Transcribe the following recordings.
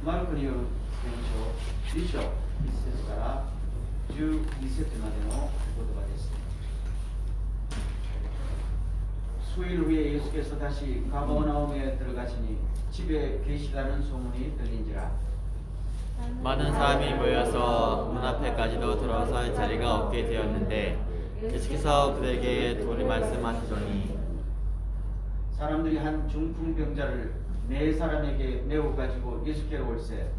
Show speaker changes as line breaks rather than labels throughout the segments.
マルコによる伝承2章1節から12節までの言葉です。 수일 후에 예수께서 다시 가버나움에 들어가시니 집에 계시다는 소문이 들린지라.
많은 사람이 모여서 문 앞에까지도 들어설 자리가 없게 되었는데 예수께서 그들에게 도리 말씀하시더니
사람들이 한 중풍병자를 네 사람에게 메워 가지고 예수께로 올세.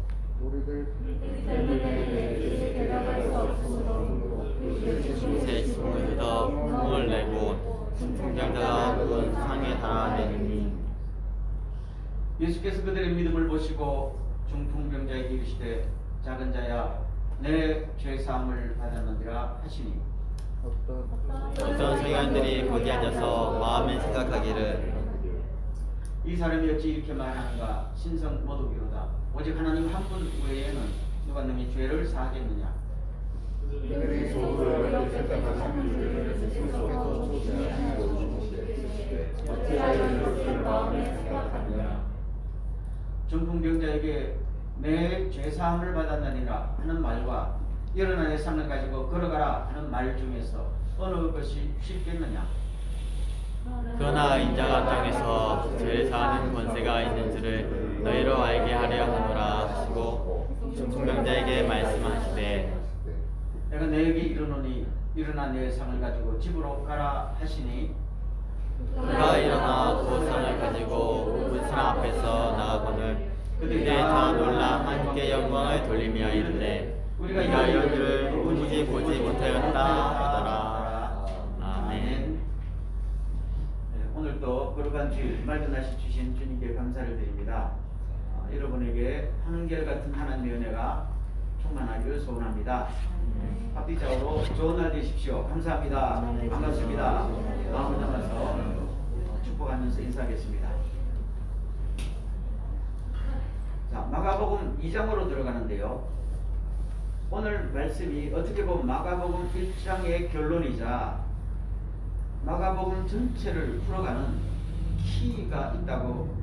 새 짐을 뜯어 문을 내고 중풍병자가 문 상에 달아내니
예수께서 그들의 믿음을 보시고 중풍병자에게 이르시되 작은 자야 내 죄 사함을 받았느니라 하시니.
어떤 성현들이 거기 앉아서 마음에 생각하기를
이 사람이 어찌 이렇게 말하는가. 신성 모독이로다. 오직 하나님 한 분 외에는 누가 능히 죄를 사하겠느냐. 중풍병자에게 내 죄사함을 받았느니라 하는 말과 일어나 내 상을 가지고 걸어가라 하는 말 중에서 어느 것이 쉽겠느냐.
그러나 인자가 땅에서 죄를 사하는 권세가 있는 줄을 너희로 알게 하려 하노라 하시고 중풍병자에게 말씀하시되
내가 너에게 이르노니 일어나 내 상을 가지고 집으로 가라 하시니.
그가 일어나 그 상을 가지고 문 사람 앞에서 나아거늘 그들이 다 놀라 하나님께 영광을 돌리며 이르되 우리가 이런 일을 오직 보지 못하였다 하더라. 아멘.
오늘도 거룩한 주일 맑은 날씨 주신 주님께 감사를 드립니다. 여러분에게 한결같은 하나님의 은혜가 충만하기를 소원합니다. 합디자으로 좋은 날 되십시오. 감사합니다. 반갑습니다. 마음을 담아서 축복하면서 인사하겠습니다. 자, 마가복음 2장으로 들어가는데요. 오늘 말씀이 어떻게 보면 마가복음 1장의 결론이자 마가복음 전체를 풀어가는 키가 있다고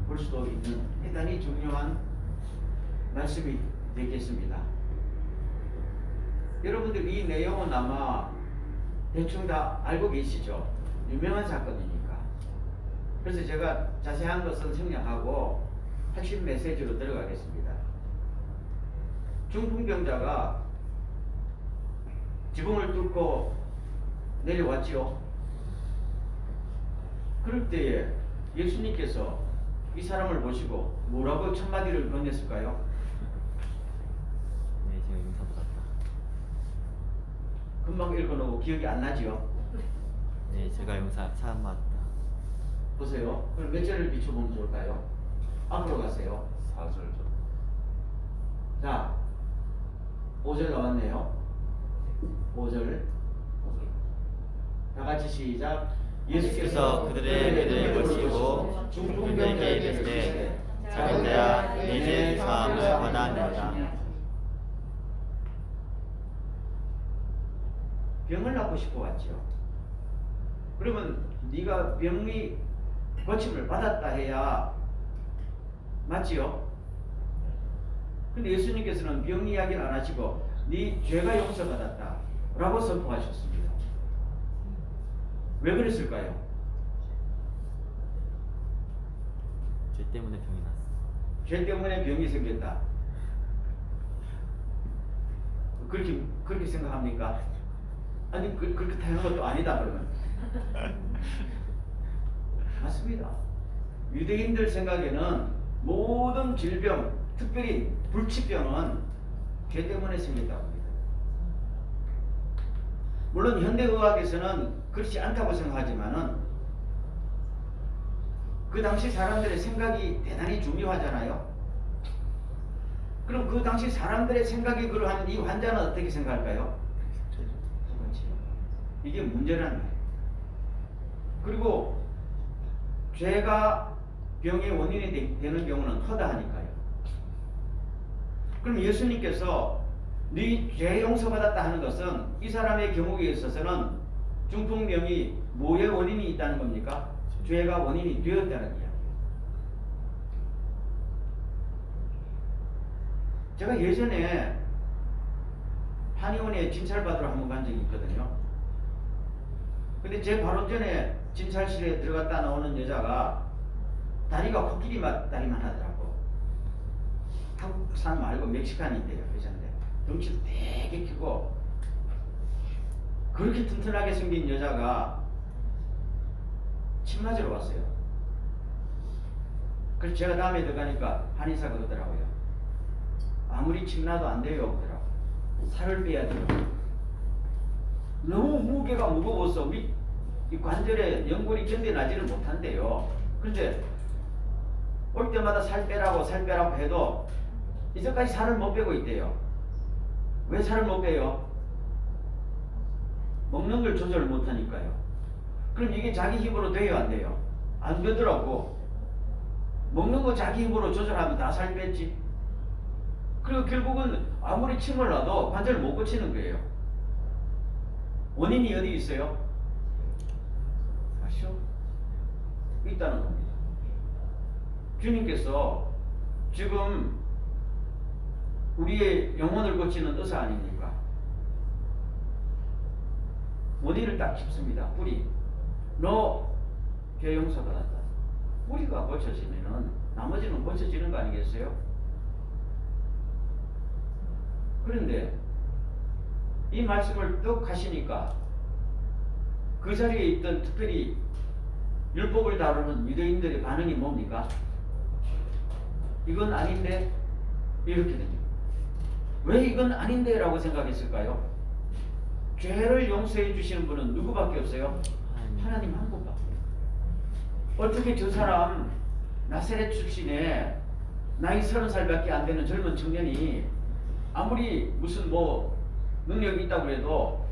볼 수도 있는 대단히 중요한 말씀이 되겠습니다. 여러분들 이 내용은 아마 대충 다 알고 계시죠? 유명한 사건이니까. 그래서 제가 자세한 것은 생략하고 핵심 메시지로 들어가겠습니다. 중풍병자가 지붕을 뚫고 내려왔지요. 그럴 때에 예수님께서 이 사람을 보시고 뭐라고 첫마디를 건넸을까요?
네, 지금 인사 받았다.
금방 읽어놓고 기억이 안 나지요?
네, 제가 용사 사람 맞다.
보세요. 그럼 몇 절을 비춰보면 좋을까요? 앞으로 가세요.
4절.
자, 5절 나왔네요. 5절. 다 같이 시작.
예수께서 그들의 믿음을 보시고 중풍병자에게 이르시되 작은 자야 네 죄 사함을 받았느니라.
병을 낫고 싶어 왔죠. 그러면 네가 병이 고침을 받았다 해야 맞지요? 근데 예수님께서는 병 이야기를 안 하시고 네 죄가 용서받았다 라고 선포하셨습니다. 왜 그랬을까요?
죄 때문에 병이 났어.
죄 때문에 병이 생겼다. 그렇게 생각합니까? 아니 그렇게 다양한 것도 아니다 그러면. 맞습니다. 유대인들 생각에는 모든 질병, 특별히 불치병은 죄 때문에 생겼다고 합니다. 물론 현대의학에서는 그렇지 않다고 생각하지만은 그 당시 사람들의 생각이 대단히 중요하잖아요. 그럼 그 당시 사람들의 생각이 그러한 이 환자는 어떻게 생각할까요? 이게 문제라는 거예요. 그리고 죄가 병의 원인이 되는 경우는 허다하니까요. 그럼 예수님께서 네 죄 용서받았다 하는 것은 이 사람의 경우에 있어서는 중풍병이 뭐의 원인이 있다는 겁니까? 죄가 원인이 되었다는 이야기예요. 제가 예전에 한의원에 진찰 받으러 한번 간 적이 있거든요. 근데 제 바로 전에 진찰실에 들어갔다 나오는 여자가 다리가 코끼리 다리만 하더라고. 한국산 말고 멕시칸인데요, 여자인데 덩치도 되게 크고 그렇게 튼튼하게 생긴 여자가 침 맞으러 왔어요. 그래서 제가 다음에 들어가니까 한의사가 그러더라고요. 아무리 침 나도 안 돼요 그러더라고. 살을 빼야 돼요. 너무 무게가 무거워서 이 관절에 연골이 견뎌나지를 못한대요. 그런데 올 때마다 살 빼라고 해도 이제까지 살을 못 빼고 있대요. 왜 살을 못 빼요? 먹는 걸 조절 못 하니까요. 그럼 이게 자기 힘으로 돼요 안 돼요? 안 되더라고. 먹는 거 자기 힘으로 조절하면 다 살 뺐지. 그리고 결국은 아무리 침을 놔도 관절을 못 고치는 거예요. 원인이 어디 있어요? 아시죠? 있다는 겁니다. 주님께서 지금 우리의 영혼을 고치는 의사 아닙니까? 원인을 딱 짚습니다. 뿌리. 너 죄 용서받았다. 뿌리가 고쳐지면은 나머지는 고쳐지는 거 아니겠어요? 그런데 이 말씀을 뚝 하시니까 그 자리에 있던 특별히 율법을 다루는 유대인들의 반응이 뭡니까? 이건 아닌데? 이렇게 됩니다. 왜 이건 아닌데? 라고 생각했을까요? 죄를 용서해 주시는 분은 누구밖에 없어요? 하나님 한 분밖에. 어떻게 저 사람 나사렛 출신의 나이 30살밖에 안 되는 젊은 청년이 아무리 무슨 뭐 능력이 있다고 해도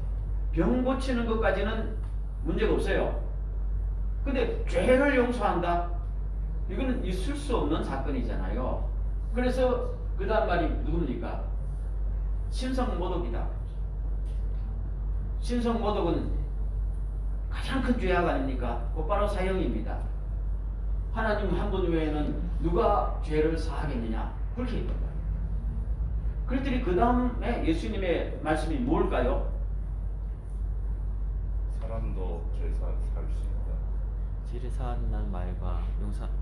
병 고치는 것까지는 문제가 없어요. 근데 죄를 용서한다? 이거는 있을 수 없는 사건이잖아요. 그래서 그 다음 말이 누굽니까? 신성모독이다. 신성모독은 가장 큰 죄악 아닙니까? 곧바로 사형입니다. 하나님 한 분 외에는 누가 죄를 사하겠느냐? 그렇게 있는 거예요. 그랬더니 그 다음에 예수님의 말씀이 뭘까요?
사람도 죄사 살 수 있다.
죄를 사한다는 말과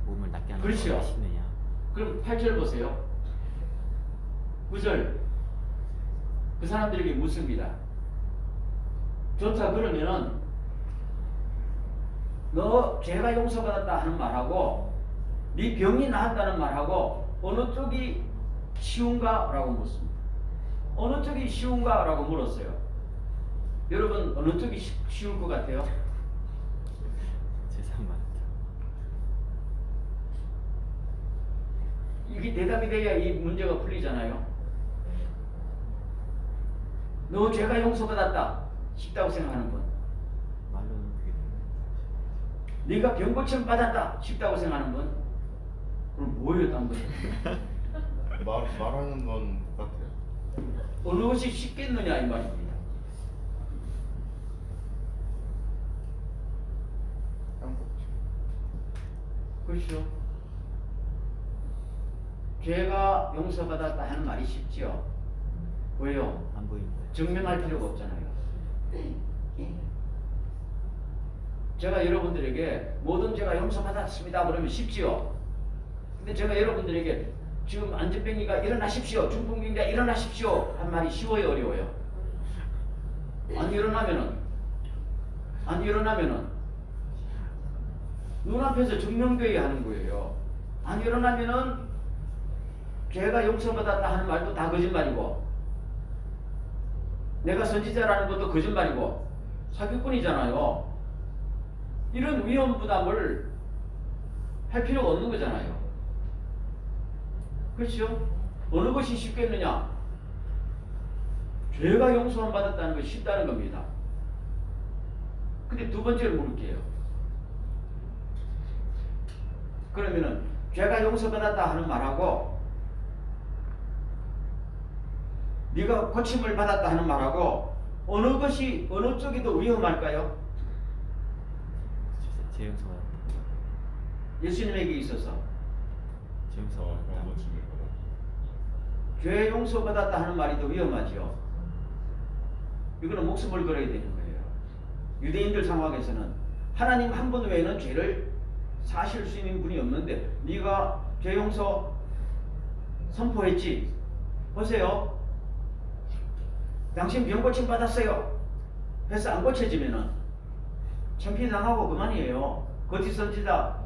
몸을 낫게 하는
그렇죠.
것이 시느냐.
그럼 8절 보세요. 9절 그 사람들에게 묻습니다. 좋다 그러면은 너 죄가 용서받았다 하는 말하고 네 병이 나았다는 말하고 어느 쪽이 쉬운가? 라고 묻습니다. 어느 쪽이 쉬운가? 라고 물었어요. 여러분 어느 쪽이 쉬울 것 같아요?
세상 많다.
이게 대답이 돼야 이 문제가 풀리잖아요. 너 죄가 용서받았다 쉽다고 생각하는 분,
말로는 그게
네가 병 고침 받았다 쉽다고 생각하는 분, 그럼 뭐예요 딴 분?
말하는 건 똑같아요.
어느 것이 쉽겠느냐 이 말입니다. 그렇죠. 죄가 용서받았다 하는 말이 쉽지요. 왜요?
안 보입니다.
증명할 필요가 없잖아요. 제가 여러분들에게 모든 죄가 용서받았습니다 그러면 쉽지요. 근데 제가 여러분들에게 지금 안전병이가 일어나십시오, 중풍병자 일어나십시오 한 말이 쉬워요, 어려워요? 안 일어나면은 눈앞에서 증명되어야 하는 거예요. 안 일어나면은 죄가 용서받았다 하는 말도 다 거짓말이고 내가 선지자라는 것도 거짓말이고 사기꾼이잖아요. 이런 위험 부담을 할 필요가 없는 거잖아요. 그렇죠? 어느 것이 쉽겠느냐? 죄가 용서만 받았다는 것이 쉽다는 겁니다. 근데 두 번째를 물을게요. 그러면은 죄가 용서받았다 하는 말하고 네가 고침을 받았다 하는 말하고 어느 것이 어느 쪽이 더 위험할까요?
죄 용서받았다.
예수님에게 있어서
죄 용서받았다.
고침을 받아.
죄 용서받았다 하는 말이 더 위험하지요. 이거는 목숨을 걸어야 되는 거예요. 유대인들 상황에서는 하나님 한 분 외에는 죄를 사실 수 있는 분이 없는데 네가 죄 용서 선포했지. 보세요. 당신 병 고침 받았어요. 해서 안 고쳐지면은 창피당하고 그만이에요. 거짓 선지자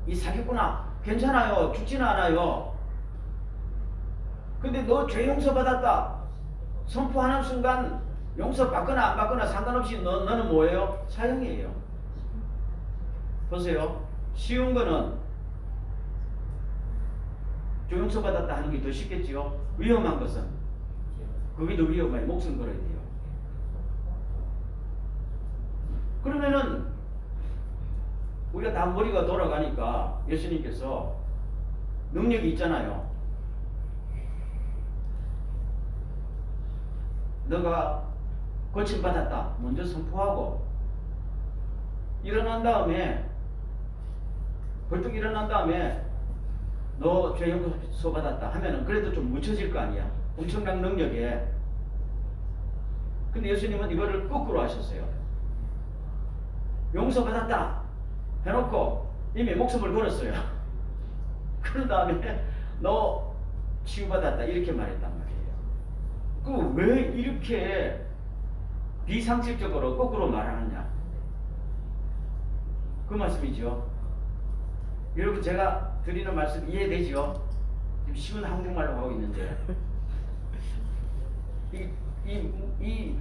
이 사기꾼아 괜찮아요. 죽지는 않아요. 근데 너 죄 용서 받았다 선포하는 순간 용서 받거나 안 받거나 상관없이 너는 뭐예요? 사형이에요. 보세요. 쉬운 거는 죄 용서 받았다 하는 게 더 쉽겠지요. 위험한 것은 그게 더 위험해요. 목숨 걸어야 돼요. 그러면은 우리가 다 머리가 돌아가니까 예수님께서 능력이 있잖아요. 너가 고침받았다 먼저 선포하고 일어난 다음에 벌떡 일어난 다음에 너 죄 용서 받았다 하면은 그래도 좀 묻혀질 거 아니야. 엄청난 능력에. 근데 예수님은 이거를 거꾸로 하셨어요. 용서 받았다 해놓고 이미 목숨을 걸었어요. 그런 다음에 너 치유받았다 이렇게 말했단 말이에요. 그 왜 이렇게 비상식적으로 거꾸로 말하느냐 그 말씀이죠. 여러분 제가 드리는 말씀 이해되죠? 지금 쉬운 한국말로 하고 있는데 이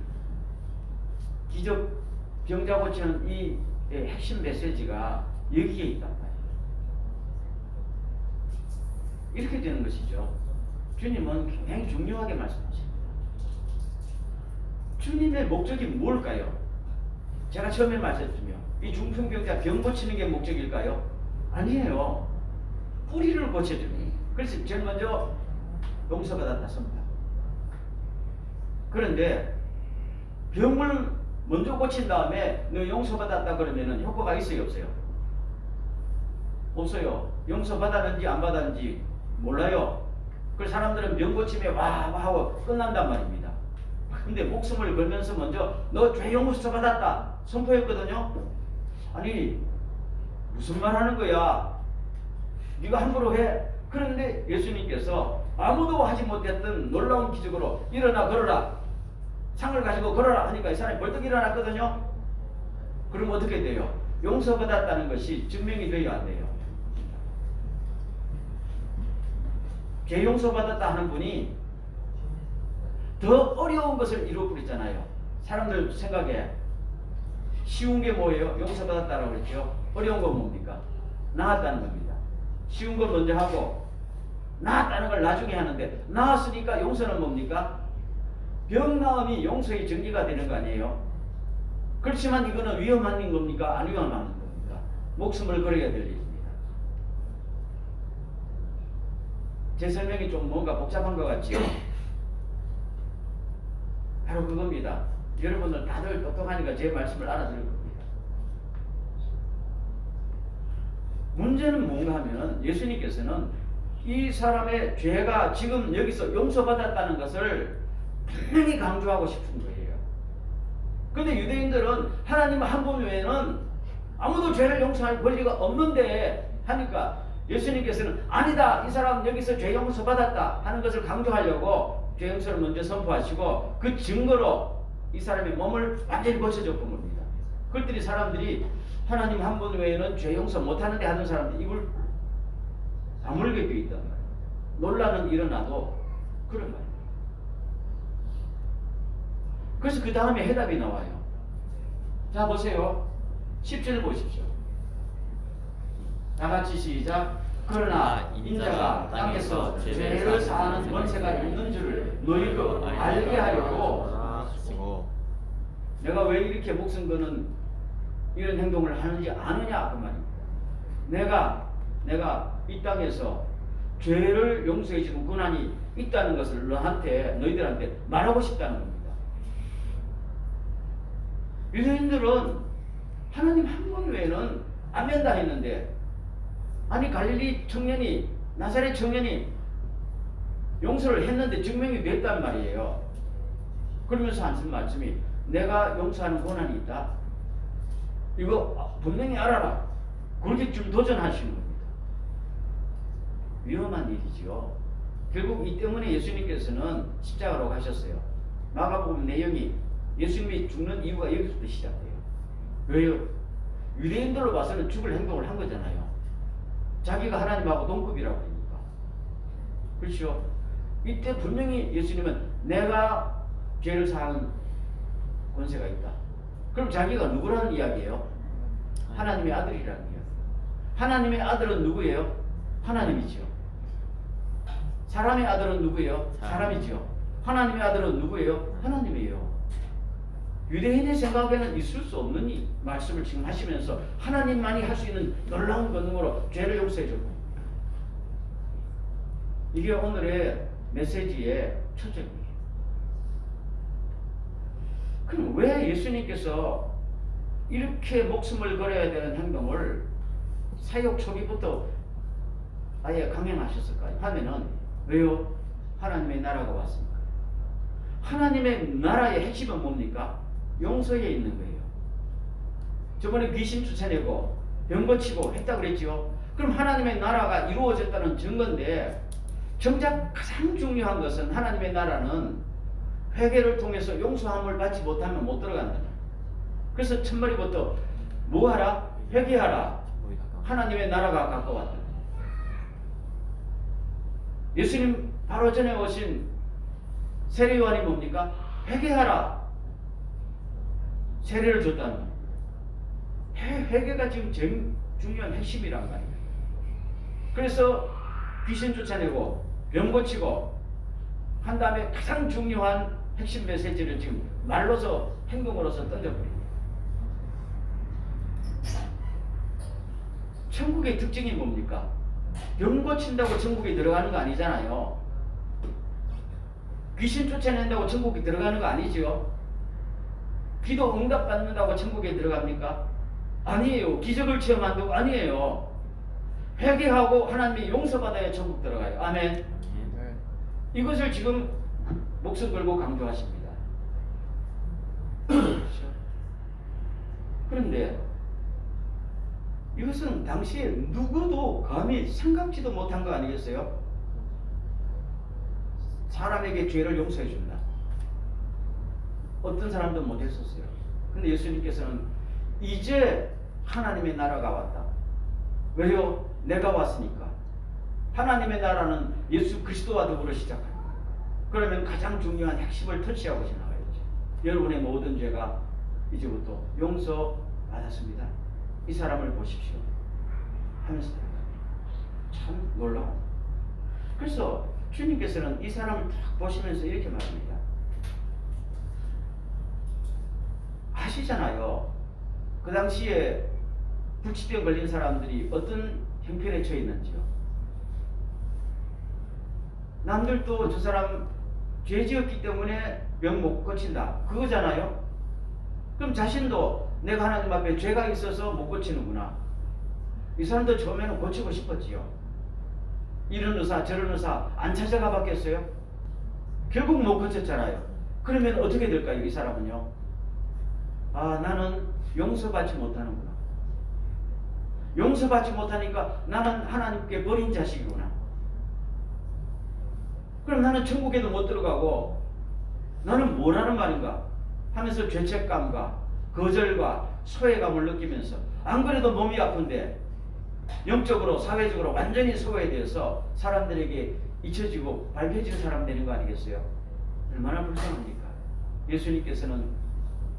기적 병자 고치는 이 핵심 메시지가 여기에 있단 말이에요. 이렇게 되는 것이죠. 주님은 굉장히 중요하게 말씀하십니다. 주님의 목적이 뭘까요? 제가 처음에 말씀드렸죠. 이 중풍병자 병 고치는 게 목적일까요? 아니에요. 뿌리를 고쳐주니. 그래서 제일 먼저 용서받았다 선포. 그런데 병을 먼저 고친 다음에 너 용서받았다 그러면은 효과가 있어요 없어요? 없어요. 용서받았는지 안 받았는지 몰라요. 그래서 사람들은 병 고침에 와 하고 끝난단 말입니다. 근데 목숨을 걸면서 먼저 너 죄 용서 받았다 선포했거든요. 아니 무슨 말 하는 거야? 네가 함부로 해. 그런데 예수님께서 아무도 하지 못했던 놀라운 기적으로 일어나 걸어라 상을 가지고 걸어라 하니까 이 사람이 벌떡 일어났거든요. 그럼 어떻게 돼요? 용서받았다는 것이 증명이 돼요 안 돼요? 죄 용서받았다 하는 분이 더 어려운 것을 이루어버렸잖아요. 사람들 생각에 쉬운 게 뭐예요? 용서받았다라고 그랬죠. 어려운 건 뭡니까? 나았다는 겁니다. 쉬운 걸 먼저 하고 나았다는 걸 나중에 하는데 나았으니까 용서는 뭡니까? 병 나음이 용서의 전개가 되는 거 아니에요? 그렇지만 이거는 위험한 겁니까? 안 위험한 겁니까? 목숨을 걸어야 될 일입니다. 제 설명이 좀 뭔가 복잡한 것 같지요? 바로 그겁니다. 여러분들 다들 똑똑하니까 제 말씀을 알아들을 겁니다. 문제는 뭔가 하면 예수님께서는 이 사람의 죄가 지금 여기서 용서받았다는 것을 분명히 강조하고 싶은 거예요. 그런데 유대인들은 하나님 한 분 외에는 아무도 죄를 용서할 권리가 없는데 하니까 예수님께서는 아니다, 이 사람 여기서 죄 용서받았다 하는 것을 강조하려고 죄 용서를 먼저 선포하시고 그 증거로 이 사람의 몸을 완전히 고쳐줬던 겁니다. 그랬더니 사람들이 하나님 한 분 외에는 죄 용서 못하는데 하는 사람들이 입을 다물게 되어 있단 말이에요. 논란은 일어나도 그런 말이에요. 그래서 그 다음에 해답이 나와요. 자 보세요. 10절 보십시오. 다 같이 시작. 그러나 인자가 땅에서 죄를 사하는 권세가 있는 줄을 너희도 알게 하려고 내가 왜 이렇게 목숨 거는 이런 행동을 하는지 아느냐 그 말입니다. 내가 이 땅에서 죄를 용서해 주는 권한이 있다는 것을 너희들한테 말하고 싶다는 겁니다. 유대인들은 하나님 한 분 외에는 안 된다 했는데 아니 갈릴리 청년이 나사렛 청년이
용서를 했는데 증명이 됐단 말이에요. 그러면서 하신 말씀이 내가 용서하는 권한이 있다. 이거 분명히 알아라. 그렇게 좀 도전하시는 겁니다. 위험한 일이지요. 결국 이 때문에 예수님께서는 십자가로 가셨어요. 마가복음 내용이 예수님이 죽는 이유가 여기서부터 시작돼요. 왜요? 유대인들로 봐서는 죽을 행동을 한 거잖아요. 자기가 하나님하고 동급이라고 하니까. 그렇죠? 이때 분명히 예수님은 내가 죄를 사하는 권세가 있다. 그럼 자기가 누구라는 이야기예요? 하나님의 아들이라는 이야기. 하나님의 아들은 누구예요? 하나님이죠. 사람의 아들은 누구예요? 사람이죠. 하나님의 아들은 누구예요? 하나님이에요. 유대인의 생각에는 있을 수 없는 이 말씀을 지금 하시면서 하나님만이 할 수 있는 놀라운 권능으로 죄를 용서해 줬고, 이게 오늘의 메시지의 초점이에요. 그럼 왜 예수님께서 이렇게 목숨을 걸어야 되는 행동을 사역 초기부터 아예 강행하셨을까요? 하면은 왜요? 하나님의 나라가 왔습니다. 하나님의 나라의 핵심은 뭡니까? 용서에 있는 거예요. 저번에 귀신 쫓아내고 병 고치고 했다 그랬죠. 그럼 하나님의 나라가 이루어졌다는 증거인데, 정작 가장 중요한 것은 하나님의 나라는 회개를 통해서 용서함을 받지 못하면 못 들어간다. 그래서 첫머리부터 뭐 하라? 회개하라. 하나님의 나라가 가까웠다. 예수님 바로 전에 오신 세례요한이 뭡니까? 회개하라. 세례를 줬다는 거. 회개가 지금 제일 중요한 핵심이란 말이에요. 그래서 귀신 쫓아내고 병 고치고 한 다음에 가장 중요한 핵심 메시지를 지금 말로서 행동으로서 던져버립니다. 천국의 특징이 뭡니까? 병 고친다고 천국에 들어가는 거 아니잖아요. 귀신 쫓아낸다고 천국에 들어가는 거 아니죠. 기도 응답 받는다고 천국에 들어갑니까? 아니에요. 기적을 체험한다고 아니에요. 회개하고 하나님의 용서받아야 천국 들어가요. 아멘. 이것을 지금 목숨 걸고 강조하십니다. 그런데 이것은 당시에 누구도 감히 생각지도 못한 거 아니겠어요? 사람에게 죄를 용서해 준다. 어떤 사람도 못했었어요. 근데 예수님께서는 이제 하나님의 나라가 왔다. 왜요? 내가 왔으니까. 하나님의 나라는 예수 그리스도와 더불어 시작합니다. 그러면 가장 중요한 핵심을 터치하고 지나가야죠. 여러분의 모든 죄가 이제부터 용서받았습니다. 이 사람을 보십시오 하면서 참 놀라워. 그래서 주님께서는 이 사람을 딱 보시면서 이렇게 말합니다. 아시잖아요. 그 당시에 불치병 걸린 사람들이 어떤 형편에 처해 있는지요. 남들도 저 사람 죄 지었기 때문에 병 못 고친다 그거잖아요. 그럼 자신도 내가 하나님 앞에 죄가 있어서 못 고치는구나. 이 사람도 처음에는 고치고 싶었지요. 이런 의사 저런 의사 안 찾아가 봤겠어요? 결국 못 고쳤잖아요. 그러면 어떻게 될까요? 이 사람은요. 아, 나는 용서받지 못하는구나. 용서받지 못하니까 나는 하나님께 버린 자식이구나. 그럼 나는 천국에도 못 들어가고 나는 뭐라는 말인가 하면서 죄책감과 거절과 소외감을 느끼면서, 안 그래도 몸이 아픈데 영적으로 사회적으로 완전히 소외되어서 사람들에게 잊혀지고 밝혀진 사람 되는 거 아니겠어요? 얼마나 불쌍합니까? 예수님께서는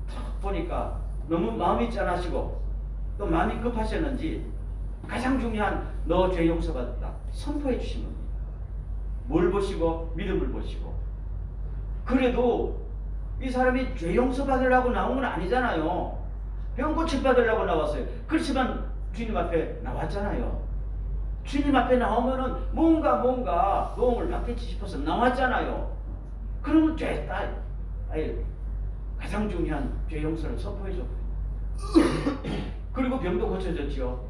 탁 보니까 너무 마음이 짠하시고 또 마음이 급하셨는지 가장 중요한 너 죄 용서받았다 선포해 주신 겁니다. 뭘 보시고? 믿음을 보시고. 그래도 이 사람이 죄 용서받으려고 나온 건 아니잖아요. 병 고침받으려고 나왔어요. 그렇지만 주님 앞에 나왔잖아요. 주님 앞에 나오면은 뭔가 도움을 받겠지 싶어서 나왔잖아요. 그러면 가장 중요한 죄 용서를 선포해줘. 그리고 병도 고쳐졌지요.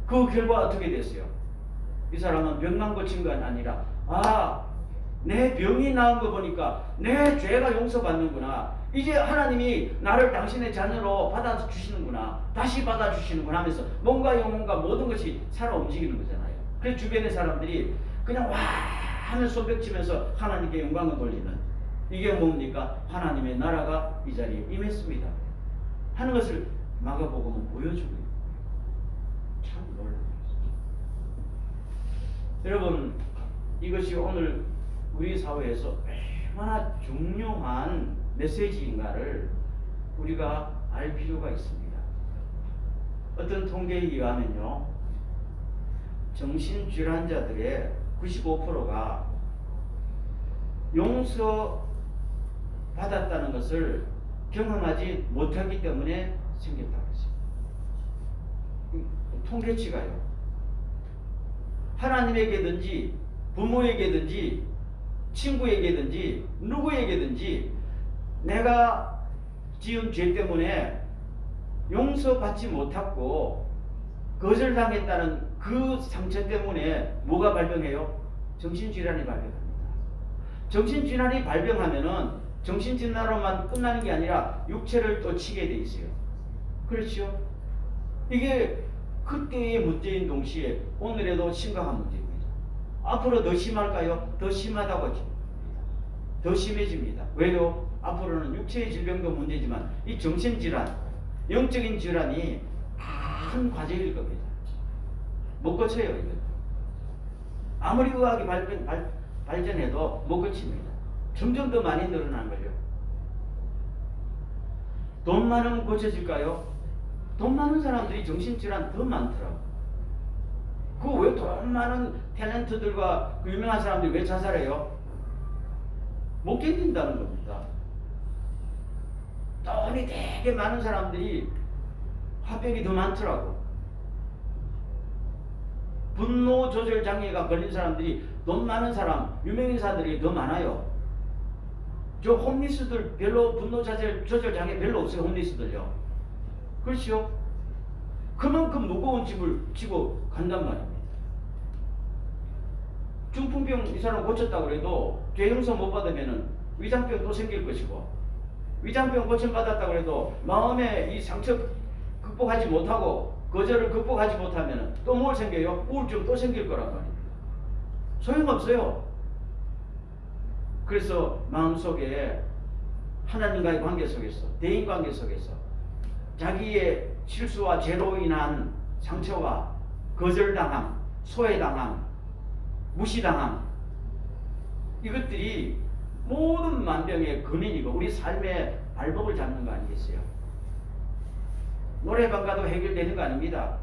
그 결과 어떻게 됐어요? 이 사람은 병만 고친 건 아니라 내 병이 나은 거 보니까 내 죄가 용서받는구나. 이제 하나님이 나를 당신의 자녀로 받아주시는구나. 다시 받아주시는구나 하면서 몸과 영혼과 모든 것이 살아 움직이는 거잖아요. 그래서 주변의 사람들이 그냥 와 하면 손뼉치면서 하나님께 영광을 돌리는, 이게 뭡니까? 하나님의 나라가 이 자리에 임했습니다 하는 것을 마가복음은 보여주고 있는, 참 놀라워요. 여러분, 이것이 오늘 우리 사회에서 얼마나 중요한 메시지인가를 우리가 알 필요가 있습니다. 어떤 통계에 의하면요, 정신질환자들의 95%가 용서 받았다는 것을 경험하지 못하기 때문에 생겼다고 했습니다. 통계치가요. 하나님에게든지 부모에게든지 친구에게든지 누구에게든지 내가 지은 죄 때문에 용서받지 못하고 거절당했다는 그 상처 때문에 뭐가 발병해요? 정신질환이 발병합니다. 정신질환이 발병하면은 정신질환으로만 끝나는 게 아니라 육체를 또 치게 돼 있어요. 그렇죠? 이게 그때의 문제인 동시에 오늘에도 심각한 문제입니다. 앞으로 더 심할까요? 더 심하다고 합니다. 더 심해집니다. 왜요? 앞으로는 육체의 질병도 문제지만 이 정신질환, 영적인 질환이 큰 과제일 겁니다. 못 고쳐요, 이거. 아무리 의학이 발전해도 못 고칩니다. 점점 더 많이 늘어나는 거죠. 돈 많으면 고쳐질까요? 돈 많은 사람들이 정신질환 더 많더라고. 그 왜 돈 많은 탤런트들과 그 유명한 사람들이 왜 자살해요? 못 견딘다는 겁니다. 돈이 되게 많은 사람들이 화병이 더 많더라고. 분노 조절 장애가 걸린 사람들이 돈 많은 사람, 유명인사들이 더 많아요. 저 홈리스들 별로 분노 조절 장애 별로 없어요. 홈리스들요. 그렇죠? 그만큼 무거운 짐을 지고 간단 말입니다. 중풍병 이 사람 고쳤다고 해도 죄 용서 못 받으면은 위장병 또 생길 것이고, 위장병 고침받았다고 해도 마음에 이 상처 극복하지 못하고 거절을 극복하지 못하면 또 뭘 생겨요? 우울증 또 생길 거란 말입니다. 소용없어요. 그래서 마음속에 하나님과의 관계 속에서, 대인관계 속에서 자기의 실수와 죄로 인한 상처와 거절당함, 소외당함, 무시당함, 이것들이 모든 만병의 근원이고 우리 삶의 발목을 잡는 거 아니겠어요? 노래방 가도 해결되는 거 아닙니다.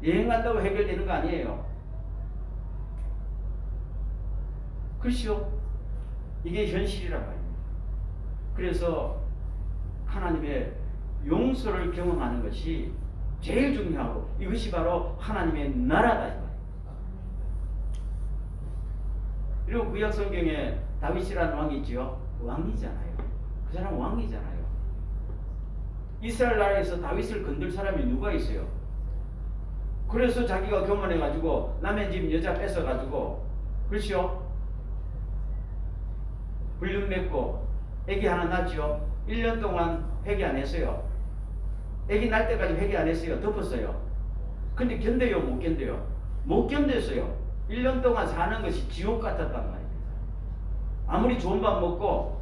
여행 간다고 해결되는 거 아니에요. 그렇죠? 이게 현실이란 말입니다. 그래서 하나님의 용서를 경험하는 것이 제일 중요하고 이것이 바로 하나님의 나라다 이 말입니다. 그리고 구약 성경에 다윗이라는 왕이 있죠. 왕이잖아요. 그 사람 왕이잖아요. 이스라엘 나라에서 다윗을 건들 사람이 누가 있어요? 그래서 자기가 교만해가지고 남의 집 여자 뺏어가지고, 그렇죠? 불륜 맺고 애기 하나 낳죠. 1년 동안 회개 안 했어요. 애기 날 때까지 회개 안 했어요. 덮었어요. 근데 견뎌요? 못 견뎌요? 못 견뎠어요. 1년 동안 사는 것이 지옥 같았단 말입니다. 아무리 좋은 밥 먹고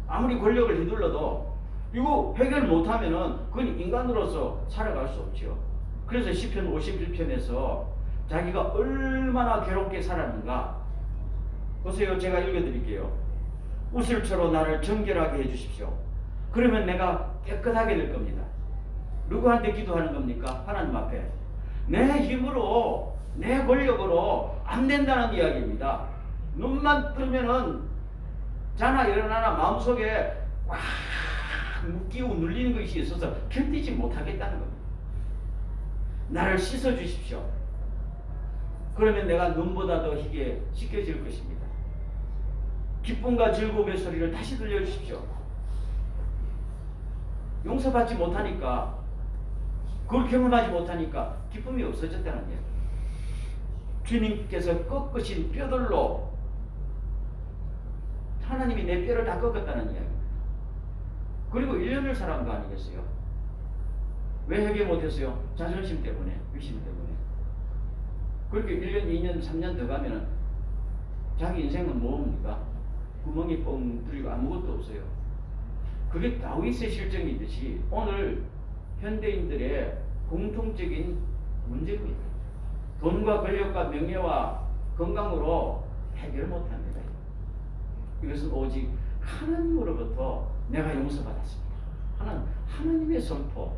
아무리 권력을 휘둘러도 이거 해결 못하면은 그건 인간으로서 살아갈 수 없죠. 그래서 시편 51편에서 자기가 얼마나 괴롭게 살았는가 보세요. 제가 읽어드릴게요. 우슬초로 나를 정결하게 해주십시오. 그러면 내가 깨끗하게 될 겁니다. 누구한테 기도하는 겁니까? 하나님 앞에. 내 힘으로 내 권력으로 안 된다는 이야기입니다. 눈만 뜨면은 자나 일어나나 마음속에 꽉 묶이고 눌리는 것이 있어서 견디지 못하겠다는 겁니다. 나를 씻어 주십시오. 그러면 내가 눈보다 더 희게 씻겨질 것입니다. 기쁨과 즐거움의 소리를 다시 들려주십시오. 용서받지 못하니까, 그걸 경험하지 못하니까 기쁨이 없어졌다는 얘기예요. 주님께서 꺾으신 뼈들로 하나님이 내 뼈를 다 꺾었다는 이야기입니다. 그리고 1년을 살아간 거 아니겠어요? 왜 회개 못했어요? 자존심 때문에, 의심 때문에. 그렇게 1년, 2년, 3년 더 가면은 자기 인생은 뭡니까? 구멍이 뻥 뚫리고 아무것도 없어요. 그게 다윗의 실정이듯이 오늘 현대인들의 공통적인 문제입니다. 돈과 권력과 명예와 건강으로 해결 못합니다. 이것은 오직 하나님으로부터 내가 용서받았습니다. 하나님의 선포.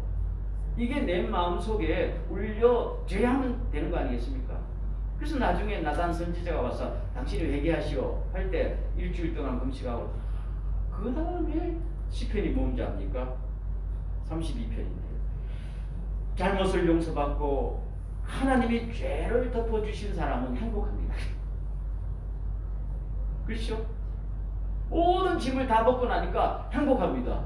이게 내 마음속에 울려져야 하면 되는 거 아니겠습니까? 그래서 나중에 나단 선지자가 와서 당신이 회개하시오 할 때 일주일 동안 금식하고 그 다음에 시편이 뭔지 압니까? 32편인데 잘못을 용서받고 하나님이 죄를 덮어주신 사람은 행복합니다. 그렇죠? 모든 짐을 다 벗고 나니까 행복합니다.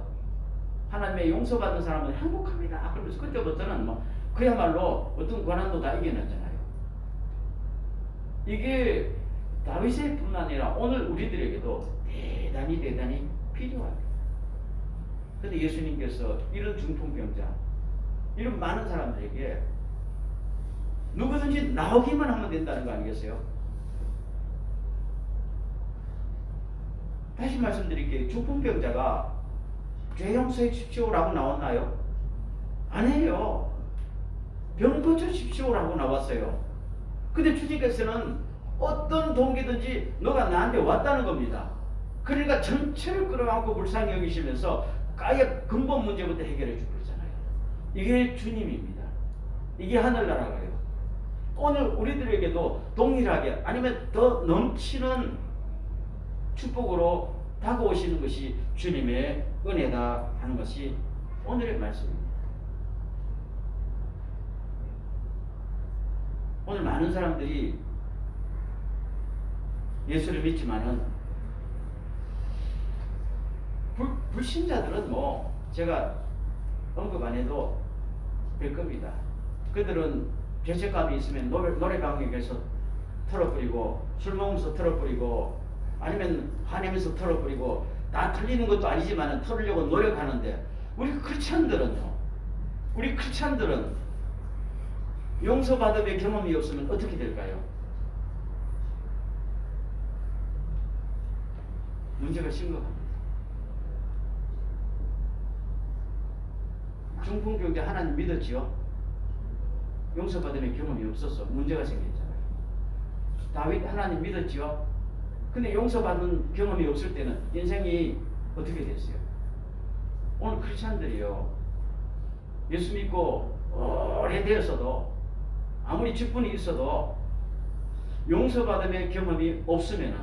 하나님의 용서받은 사람은 행복합니다. 그러면서 그때부터는 뭐 그야말로 어떤 고난도 다 이겨냈잖아요. 이게 다윗의 뿐 아니라 오늘 우리들에게도 대단히 필요합니다. 그런데 예수님께서 이런 중풍병자, 이런 많은 사람들에게 누구든지 나오기만 하면 된다는 거 아니겠어요? 다시 말씀드릴게요. 중풍병자가 죄 용서해 주십시오라고 나왔나요? 아니에요. 병 고쳐 주십시오라고 나왔어요. 근데 주님께서는 어떤 동기든지 너가 나한테 왔다는 겁니다. 그러니까 전체를 끌어안고 불쌍히 여기시면서 아예 근본 문제부터 해결해 주고 있잖아요. 이게 주님입니다. 이게 하늘나라가요. 오늘 우리들에게도 동일하게 아니면 더 넘치는 축복으로 다가오시는 것이 주님의 은혜다 하는 것이 오늘의 말씀입니다. 오늘 많은 사람들이 예수를 믿지만은 불신자들은 뭐 제가 언급 안 해도 될 겁니다. 그들은 죄책감이 있으면 노래방에 가서 털어버리고 술 먹으면서 털어버리고 아니면 화내면서 털어버리고 다 틀리는 것도 아니지만 털으려고 노력하는데 우리 크리스찬들은 용서받음의 경험이 없으면 어떻게 될까요? 문제가 심각합니다. 중풍병자 하나님 믿었지요? 용서받음의 경험이 없어서 문제가 생겼잖아요. 다윗 하나님 믿었지요? 근데 용서받은 경험이 없을 때는 인생이 어떻게 됐어요? 오늘 크리스찬들이요, 예수 믿고 오래되었어도 아무리 직분이 있어도 용서받음의 경험이 없으면은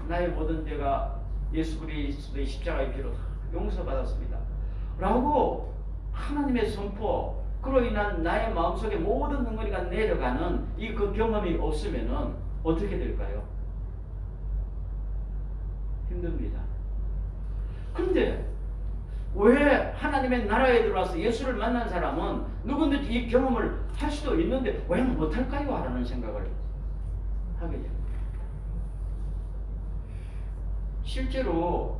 나의 모든 죄가 예수 그리스도의 십자가의 피로 용서받았습니다 라고 하나님의 선포, 그로 인한 나의 마음속에 모든 능력이 내려가는 그 경험이 없으면은 어떻게 될까요? 힘듭니다. 근데 왜 하나님의 나라에 들어와서 예수를 만난 사람은 누구든지 이 경험을 할 수도 있는데 왜 못할까요? 라는 생각을 하게 됩니다. 실제로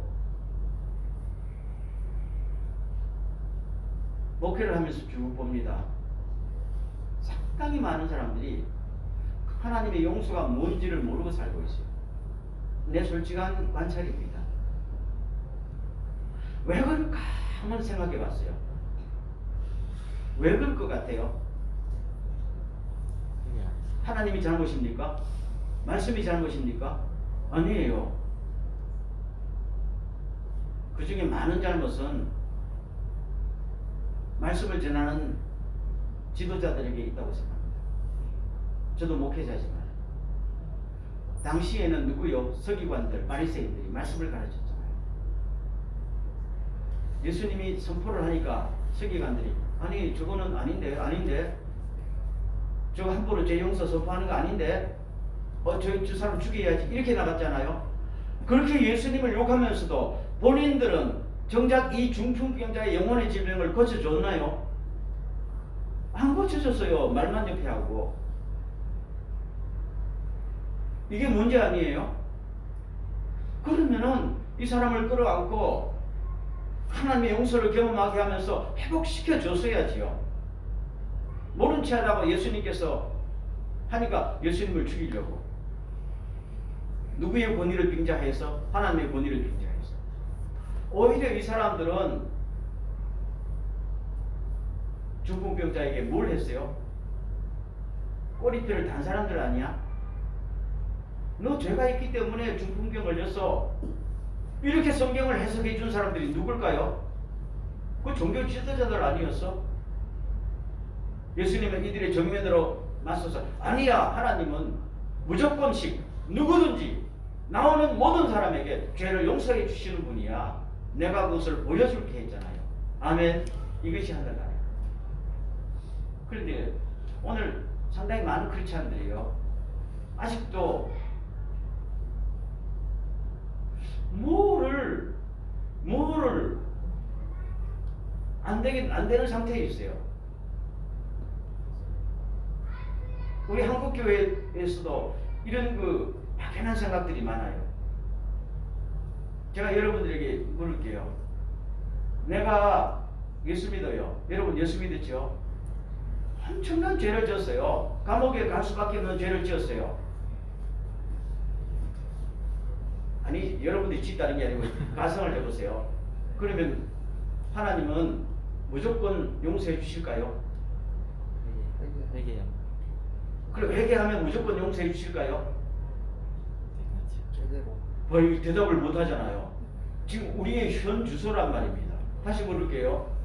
목회를 하면서 쭉 봅니다. 상당히 많은 사람들이 하나님의 용서가 뭔지를 모르고 살고 있어요. 내 솔직한 관찰입니다. 왜 그럴까 한번 생각해 봤어요. 왜 그럴 것 같아요? 하나님이 잘못입니까? 말씀이 잘못입니까? 아니에요. 그 중에 많은 잘못은 말씀을 전하는 지도자들에게 있다고 생각합니다. 저도 목회자지만 당시에는 누구요? 서기관들, 바리새인들이 말씀을 가르쳤잖아요. 예수님이 선포를 하니까 서기관들이 아니 저거는 아닌데 저거 함부로 죄 용서 선포하는 거 아닌데 저 사람 죽여야지 이렇게 나갔잖아요. 그렇게 예수님을 욕하면서도 본인들은 정작 이 중풍병자의 영혼의 질병을 고쳐줬나요? 안 고쳐줬어요. 말만 옆에 하고. 이게 문제 아니에요? 그러면은 이 사람을 끌어안고 하나님의 용서를 경험하게 하면서 회복시켜 줬어야지요. 모른 체 하다가 예수님께서 하니까 예수님을 죽이려고. 누구의 권위를 빙자해서? 하나님의 권위를 빙자해서. 오히려 이 사람들은 중풍병자에게 뭘 했어요? 꼬리뼈를 단 사람들 아니야? 너 죄가 있기 때문에 중풍병 걸렸어. 이렇게 성경을 해석해 준 사람들이 누굴까요? 그 종교 지도자들 아니었어? 예수님은 이들의 정면으로 맞서서 아니야, 하나님은 무조건씩 누구든지 나오는 모든 사람에게 죄를 용서해 주시는 분이야. 내가 그것을 보여줄게 했잖아요. 아멘. 이것이 하늘나라. 그런데 오늘 상당히 많은 크리스찬들이요, 아직도 뭐를 안 되는 상태에 있어요. 우리 한국 교회에서도 이런 그 막연한 생각들이 많아요. 제가 여러분들에게 물을게요. 내가 예수 믿어요. 여러분 예수 믿었죠? 엄청난 죄를 지었어요. 감옥에 갈 수밖에 없는 죄를 지었어요. 아니, 여러분들이 짓다는 게 아니고 가상을 해보세요. 그러면 하나님은 무조건 용서해 주실까요?
회개요.
그럼 회개하면 무조건 용서해 주실까요?
제대로.
거의 대답을 못 하잖아요. 지금 우리의 현 주소란 말입니다. 다시 물을게요.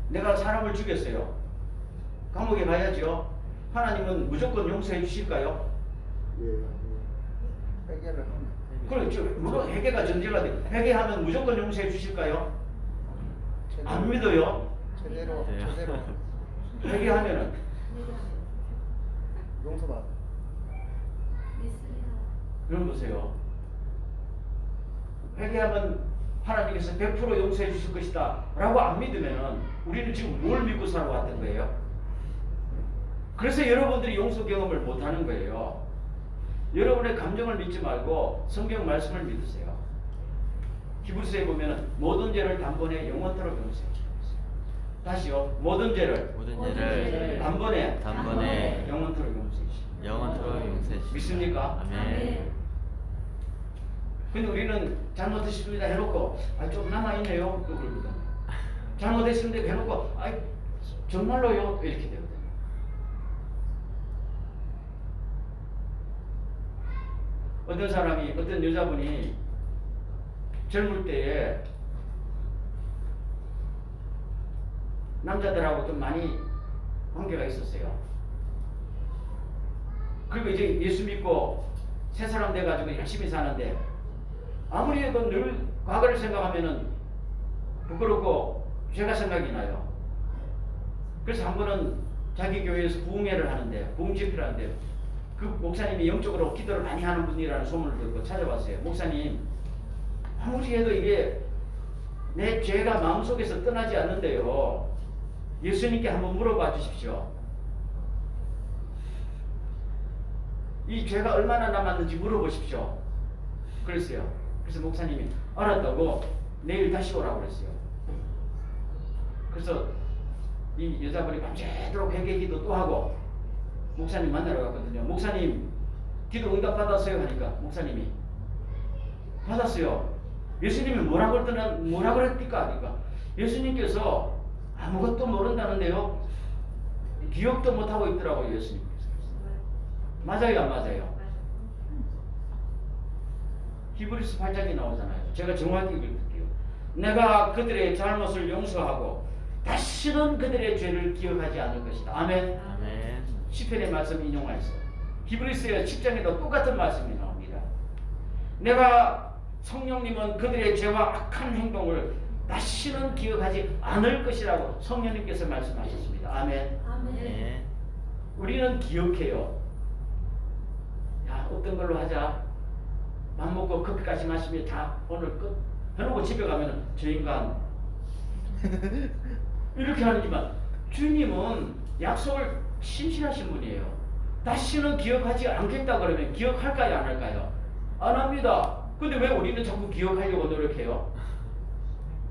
내가 사람을 죽였어요. 감옥에 가야죠. 하나님은 무조건 용서해 주실까요?
회개를 하면.
그렇죠. 물론 회개가 전제가 돼. 회개하면 무조건 용서해 주실까요? 안 믿어요.
제대로.
회개하면은
용서받.
그럼 보세요. 회개하면 하나님께서 100% 용서해 주실 것이다 라고 안 믿으면은 우리는 지금 뭘 믿고 살아왔던 거예요? 그래서 여러분들이 용서 경험을 못 하는 거예요. 여러분의 감정을 믿지 말고 성경 말씀을 믿으세요. 히브리서에 보면은 모든 죄를 단번에 영원토록 용서해 주셨어요. 다시요. 모든 죄를 단번에 영원토록 용서해 주십니다.
영원토록 용서해 주십니다.
믿습니까?
아멘.
근데 우리는 잘못했습니다 해놓고 좀 남아있네요. 또 그럽니다. 잘못했습니다 해놓고 정말로요? 이렇게 되거든요. 어떤 사람이, 어떤 여자분이 젊을 때에 남자들하고 좀 많이 관계가 있었어요. 그리고 이제 예수 믿고 새 사람 돼가지고 열심히 사는데 아무리 해도 늘 과거를 생각하면은 부끄럽고 죄가 생각이 나요. 그래서 한 번은 자기 교회에서 부흥회를 하는데, 부흥 집회를 하는데 그 목사님이 영적으로 기도를 많이 하는 분이라는 소문을 듣고 찾아왔어요. 목사님, 아무리 해도 이게 내 죄가 마음속에서 떠나지 않는데요. 예수님께 한번 물어봐 주십시오. 이 죄가 얼마나 남았는지 물어보십시오. 그랬어요. 그래서 목사님이 알았다고 내일 다시 오라고 그랬어요. 그래서 이 여자분이 밤새도록 회개 기도 또 하고 목사님 만나러 갔거든요. 목사님, 기도 응답 받았어요? 하니까 목사님이 받았어요. 예수님이 뭐라고 그랬습니까? 하니까 예수님께서 아무것도 모른다는데요. 기억도 못하고 있더라고요. 예수님께서. 맞아요, 안 맞아요? 히브리서 8장이 나오잖아요. 제가 정확히 읽을게요. 내가 그들의 잘못을 용서하고 다시는 그들의 죄를 기억하지 않을 것이다. 아멘.
아멘.
시편의 말씀 인용하였어요. 히브리서 10장에도 똑같은 말씀이 나옵니다. 내가 성령님은 그들의 죄와 악한 행동을 다시는 기억하지 않을 것이라고 성령님께서 말씀하셨습니다. 아멘.
아멘.
우리는 기억해요. 야, 어떤 걸로 하자. 밥 먹고 커피까지 마시면 다 오늘 끝 해놓고 집에 가면은 저 인간 이렇게 하지만 주님은 약속을 신실하신 분이에요. 다시는 기억하지 않겠다 그러면 기억할까요, 안 할까요? 안 합니다. 근데 왜 우리는 자꾸 기억하려고 노력해요?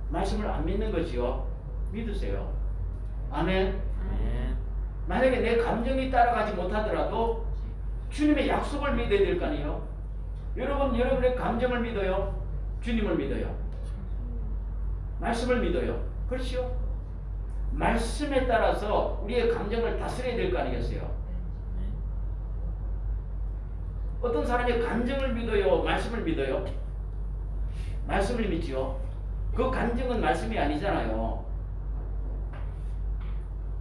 말씀을 안 믿는 거지요. 믿으세요. 아멘.
아멘.
만약에 내 감정이 따라가지 못하더라도 주님의 약속을 믿어야 될 거 아니에요? 여러분, 여러분의 감정을 믿어요? 주님을 믿어요? 말씀을 믿어요? 그렇죠? 말씀에 따라서 우리의 감정을 다스려야 될 거 아니겠어요? 어떤 사람이 감정을 믿어요? 말씀을 믿어요? 말씀을 믿지요? 그 감정은 말씀이 아니잖아요.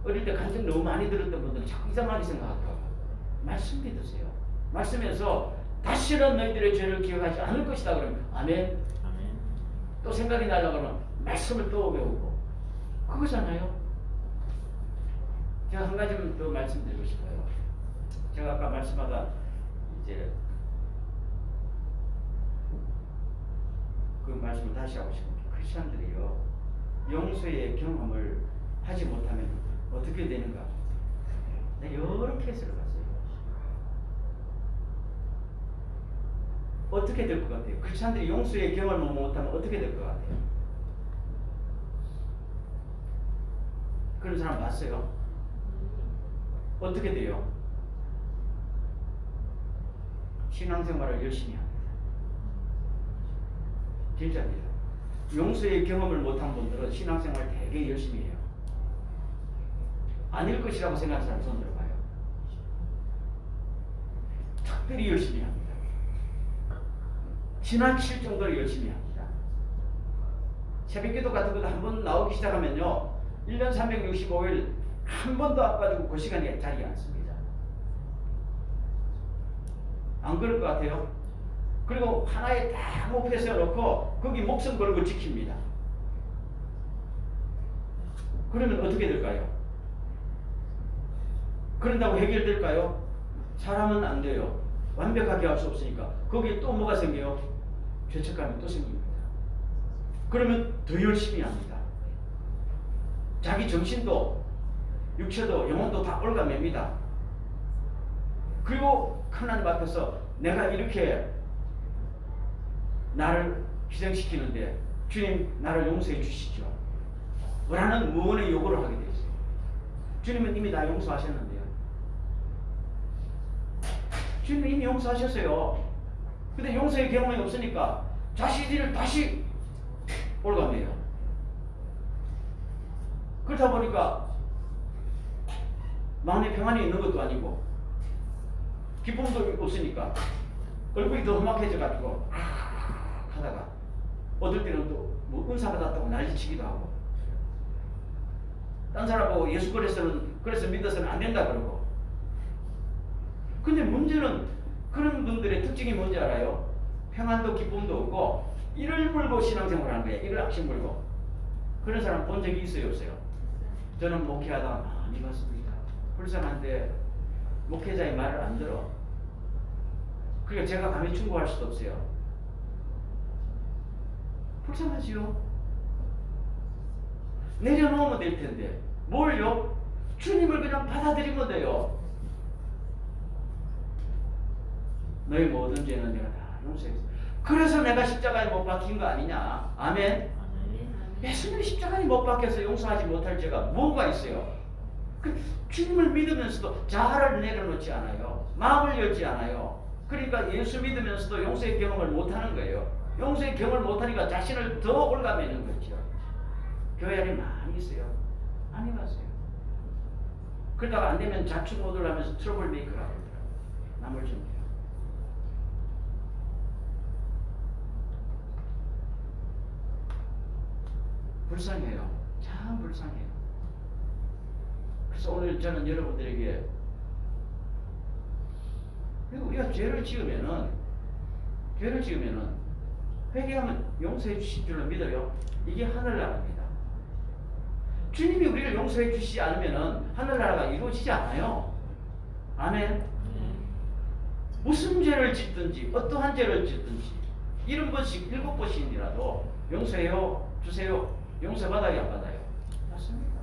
어릴 때 감정 너무 많이 들었던 분들은 자꾸 이상하게 생각할까 봐. 말씀 믿으세요. 말씀에서 다시는 너희들의 죄를 기억하지 않을 것이다 그러면 아멘.
아멘.
또 생각이 나려고 그러면 말씀을 또 배우고 그거잖아요. 제가 한 가지만 더 말씀드리고 싶어요. 제가 아까 말씀하다 이제 그 말씀을 다시 하고 싶은 게 크리스천들이요 용서의 경험을 하지 못하면 어떻게 되는가? 내가 여러 케이스를 봤어요. 어떻게 될 것 같아요? 크리스천들이 용서의 경험을 못하면 어떻게 될 것 같아요? 그런 사람 봤어요? 어떻게 돼요? 신앙생활을 열심히 합니다. 진짜입니다. 용서의 경험을 못한 분들은 신앙생활 되게 열심히 해요. 아닐 것이라고 생각하는 사람 손 들어봐요. 특별히 열심히 합니다. 지나칠 정도로 열심히 합니다. 새벽기도 같은 것도 한 번 나오기 시작하면요 1년 365일 한 번도 안 빠지고 그 시간에 자리에 앉습니다. 안 그럴 것 같아요? 그리고 하나에 딱 목표 세워놓고 거기 목숨 걸고 지킵니다. 그러면 어떻게 될까요? 그런다고 해결될까요? 사람은 안 돼요. 완벽하게 할 수 없으니까. 거기에 또 뭐가 생겨요? 죄책감이 또 생깁니다. 그러면 더 열심히 합니다. 자기 정신도 육체도 영혼도 다 올가맵니다. 그리고 하나님 앞에서 내가 이렇게 나를 희생시키는데 주님 나를 용서해 주시죠 라는 무언의 요구를 하게 되어 있어요. 주님은 이미 다 용서하셨는데요. 주님은 이미 용서하셨어요. 근데 용서의 경험이 없으니까 자신을 다시 올가매요. 그렇다 보니까 마음에 평안이 있는 것도 아니고 기쁨도 없으니까 얼굴이 더 험악해져 가지고 하다가 어떨 때는 또 뭐 은사 받았다고 난리치기도 하고 딴 사람하고 예수 그래서 믿어서는 안 된다 그러고. 근데 문제는 그런 분들의 특징이 뭔지 알아요? 평안도 기쁨도 없고 이를 물고 신앙생활을 하는 거예요. 이를 악심 물고. 그런 사람 본 적이 있어요 없어요? 저는 목회하다 많이 봤습니다. 불쌍한데 목회자의 말을 안 들어. 그러니까 제가 감히 충고할 수도 없어요. 불쌍하지요? 내려놓으면 될 텐데 뭘요? 주님을 그냥 받아들이면 돼요. 너희 모든 죄는 내가 다 용서했어. 그래서 내가 십자가에 못 박힌 거 아니냐? 아멘? 예수님이 십자가에 못 박혀서 용서하지 못할 죄가 뭐가 있어요? 주님을 믿으면서도 자아를 내려놓지 않아요. 마음을 열지 않아요. 그러니까 예수 믿으면서도 용서의 경험을 못하는 거예요. 용서의 경험을 못하니까 자신을 더 올가매는 거죠. 교회 안에 많이 있어요. 많이 봤어요. 그러다가 안 되면 자충우돌 하면서 트러블 메이커라고 그러더라고요. 남을 준비요. 불쌍해요. 참 불쌍해요. 그래서 오늘 저는 여러분들에게 우리가 죄를 지으면은 회개하면 용서해 주실 줄로 믿어요. 이게 하늘나라입니다. 주님이 우리를 용서해 주시지 않으면은 하늘나라가 이루어지지 않아요. 아멘. 무슨 죄를 짓든지 어떠한 죄를 짓든지 7번씩 7번씩이라도 용서해요 주세요. 용서받아요 안 받아요? 맞습니다.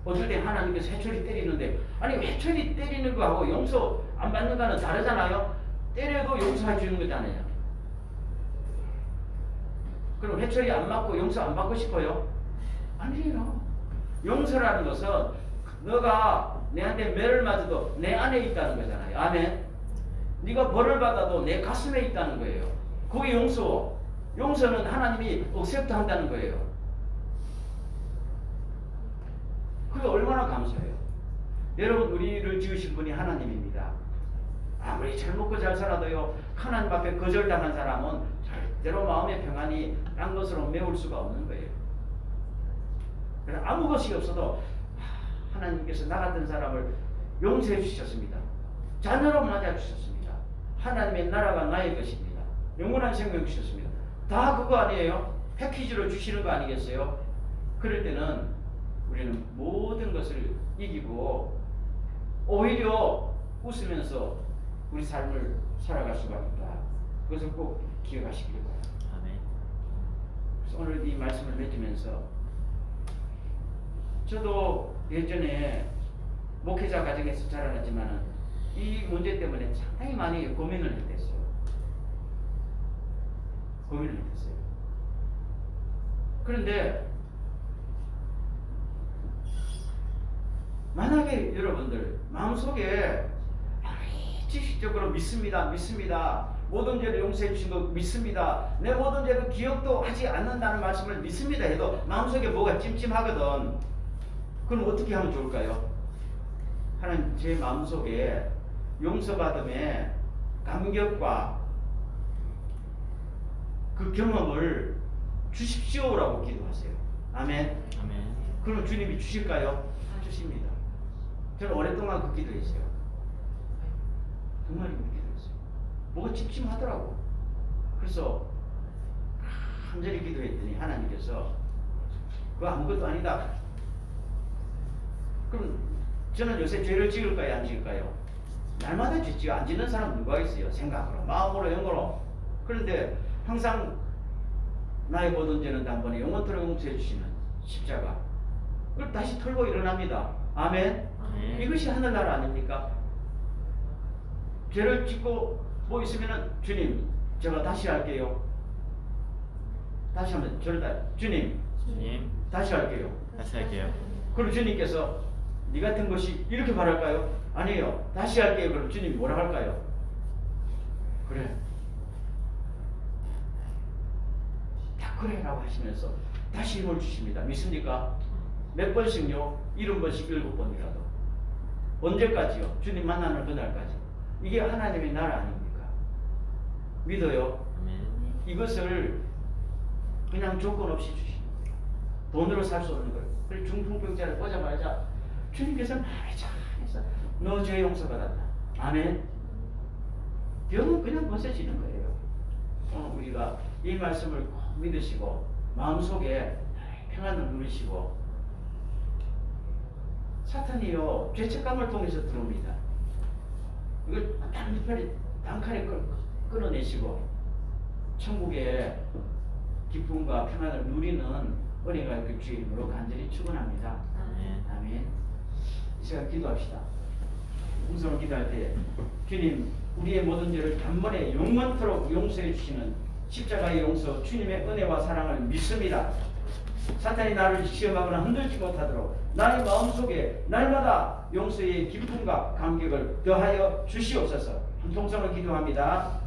어떨 때 하나님께서 해초리 때리는데, 아니 해초리 때리는 거하고 용서 안 받는 거는 다르잖아요. 때려도 용서해 주는 거잖아요. 그럼 해초리 안 맞고 용서 안 받고 싶어요? 아니에요. 용서라는 것은 너가 내한테 매를 맞아도 내 안에 있다는 거잖아요. 아멘. 네가 벌을 받아도 내 가슴에 있다는 거예요. 그게 용서. 용서는 하나님이 억셉트 한다는 거예요. 그게 얼마나 감사해요. 여러분, 우리를 지으신 분이 하나님입니다. 아무리 잘 먹고 잘 살아도요, 하나님 앞에 거절당한 사람은 절대로 마음의 평안이 딴 것으로 메울 수가 없는 거예요. 그래서 아무 것이 없어도 하나님께서 나 같은 사람을 용서해 주셨습니다. 자녀로 맞아 주셨습니다. 하나님의 나라가 나의 것입니다. 영원한 생명 주셨습니다. 다 그거 아니에요? 패키지로 주시는 거 아니겠어요? 그럴 때는 우리는 모든 것을 이기고 오히려 웃으면서 우리 삶을 살아갈 수가 있다. 그것을 꼭 기억하시길 바랍니다.
아멘.
그래서 오늘 이 말씀을 맺으면서 저도 예전에 목회자 가정에서 자라났지만 이 문제 때문에 상당히 많이 고민을 했댔어요. 그런데 만약에 여러분들 마음속에 지식적으로 믿습니다. 모든 죄를 용서해 주신 거 믿습니다. 내 모든 죄를 기억도 하지 않는다는 말씀을 믿습니다 해도 마음속에 뭐가 찜찜하거든. 그럼 어떻게 하면 좋을까요? 하나님, 제 마음속에 용서받음의 감격과 그 경험을 주십시오라고 기도하세요. 아멘.
아멘.
그럼 주님이 주실까요? 주십니다. 저는 오랫동안 그 기도했어요. 정말 그 기도했어요. 뭐가 찜찜하더라고. 그래서 간절히 기도했더니 하나님께서 그거 아무것도 아니다. 그럼 저는 요새 죄를 지을까요? 안 지을까요? 날마다 짓지요. 안 짓는 사람 누가 있어요? 생각으로, 마음으로, 영으로. 그런데 항상 나의 모든 죄는 단번에 영원토록 용서해 주시는 십자가, 그걸 다시 털고 일어납니다. 아멘.
아멘.
이것이 하늘나라 아닙니까? 죄를 짓고 뭐 있으면은 주님, 제가 다시 할게요. 다시 하면 저를 주님,
주님,
다시 할게요.
다시 할게요.
그럼 주님께서 네 같은 것이 이렇게 말할까요? 아니에요. 다시 할게요. 그럼 주님이 뭐라 할까요? 그래. 다 그래라고 하시면서 다시 힘을 주십니다. 믿습니까? 몇 번씩요? 70번씩 7번이라도. 언제까지요? 주님 만나는 그날까지. 이게 하나님의 나라 아닙니까? 믿어요?
아멘.
이것을 그냥 조건 없이 주십니다. 돈으로 살 수 없는 걸. 그리고 중풍병자를 보자마자 주님께서 말자 해서 너 죄 용서받았다. 아멘. 병은 그냥 벗어지는 거예요. 우리가 이 말씀을 꼭 믿으시고 마음속에 평안을 누리시고, 사탄이요 죄책감을 통해서 들어옵니다. 이걸 단칼에 끊어내시고 천국의 기쁨과 평안을 누리는 은혜가 그 주의 이름으로 간절히 축원합니다.
아멘.
아멘. 이 시간 기도합시다. 음성을 기도할 때 주님, 우리의 모든 죄를 단번에 영원토록 용서해 주시는 십자가의 용서, 주님의 은혜와 사랑을 믿습니다. 사탄이 나를 시험하거나 흔들지 못하도록 나의 마음속에 날마다 용서의 기쁨과 감격을 더하여 주시옵소서. 한 통성을 기도합니다.